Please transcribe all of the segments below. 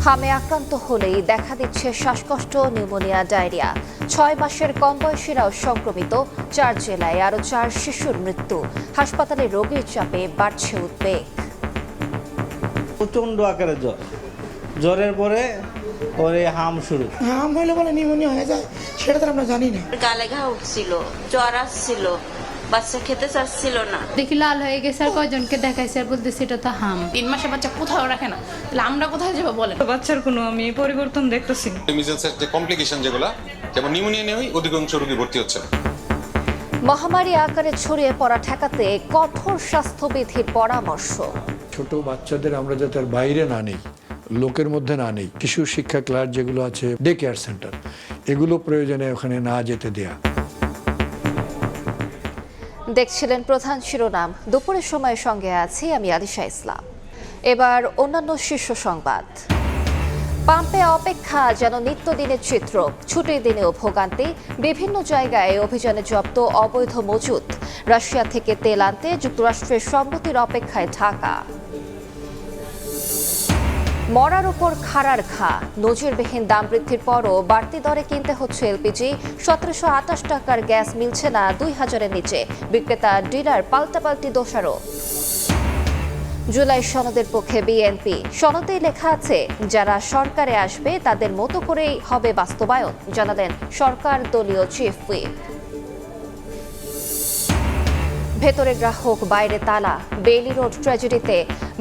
হামে আক্রান্ত হলেই দেখা দিচ্ছে শ্বাসকষ্ট, নিউমোনিয়া, ডায়রিয়া। 6 মাসের কম বয়সীরাও সংক্রমিত। 4 জেলায় আরও 4 শিশুর মৃত্যু। হাসপাতালে রোগীর চাপে বাড়ছে উদ্বেগ। প্রচণ্ড আকারে জ্বরের পরে ওর হাম শুরু। হাম হইলে বলে নিউমোনিয়া হয়ে যায়, সেটা তো আমরা জানি না। গালে ঘা উঠছিল, জ্বর আসছিল, বাচ্চা খেতে চাচ্ছিল না। দেখি লাল হয়ে গেছে, আর কয়জনকে দেখাইছে আর বলতেছে এটা তো হাম। 3 মাসের বাচ্চা কোথাও রাখে না, তাহলে আমরা কোথায় যাবো বলেন? বাচ্চার কোনো আমি পরিবর্তন দেখতেছি। মিজেলসের যে কমপ্লিকেশন যেগুলো, যেমন নিউমোনিয়া নিয়েই অধিকাংশ রোগী ভর্তি হচ্ছে। মহামারী আকারে ছড়িয়ে পড়া ঠেকাতে কঠোর স্বাস্থ্যবিধির পরামর্শ। ছোট বাচ্চাদের আমরা যাতে আর বাইরে না নেই, লোকের মধ্যে না নেই, শিশু শিক্ষা ক্লাস যেগুলো আছে, ডে কেয়ার সেন্টার, এগুলো প্রয়োজনে ওখানে না যেতে দেয়া। দেখছিলেন প্রধান শিরোনাম। দুপুরের সময়ের সঙ্গে আছি আমি আলিশা ইসলাম। এবার অন্যান্য শীর্ষ সংবাদ। পাম্পে অপেক্ষা যেন নিত্যদিনের চিত্র। ছুটির দিনেও ভোগান্তি। বিভিন্ন জায়গায় অভিযানে জব্দ অবৈধ মজুত। রাশিয়া থেকে তেল আনতে যুক্তরাষ্ট্রের সম্মতির অপেক্ষায় ঢাকা। মরার উপর খাড়ার ঘা। নজিরবিহীন দাম বৃদ্ধির পরও বাড়তি দরে কিনতে হচ্ছে এলপিজি। 1728 টাকার গ্যাস মিলছে না 2000-এর নিচে। বিক্রেতা ডিলার পাল্টাপাল্টি দোষারোপ। জুলাই সনদের পক্ষে বিএনপি। সনদেই লেখা আছে, যারা সরকারে আসবে তাদের মতো করেই হবে বাস্তবায়ন, জানালেন সরকার দলীয় চিফ হুইপ। ভেতরে গ্রাহক, বাইরে তালা। বেইলি রোড ট্র্যাজেডিতে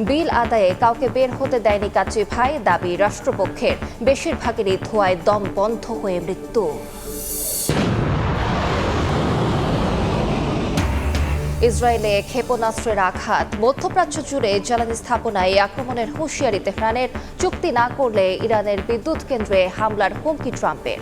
বিল আদায়ে কাউকে বের হতে দেয়নি কাচ্চি ভাই, দাবি রাষ্ট্রপক্ষের। বেশিরভাগেরই ধোঁয়ায় দম বন্ধ হয়ে মৃত্যু। ইসরায়েলে ক্ষেপণাস্ত্রের আঘাত। মধ্যপ্রাচ্য জুড়ে জ্বালানি স্থাপনায় আক্রমণের হুঁশিয়ারি তেহরানের। চুক্তি না করলে ইরানের বিদ্যুৎ কেন্দ্রে হামলার হুমকি ট্রাম্পের।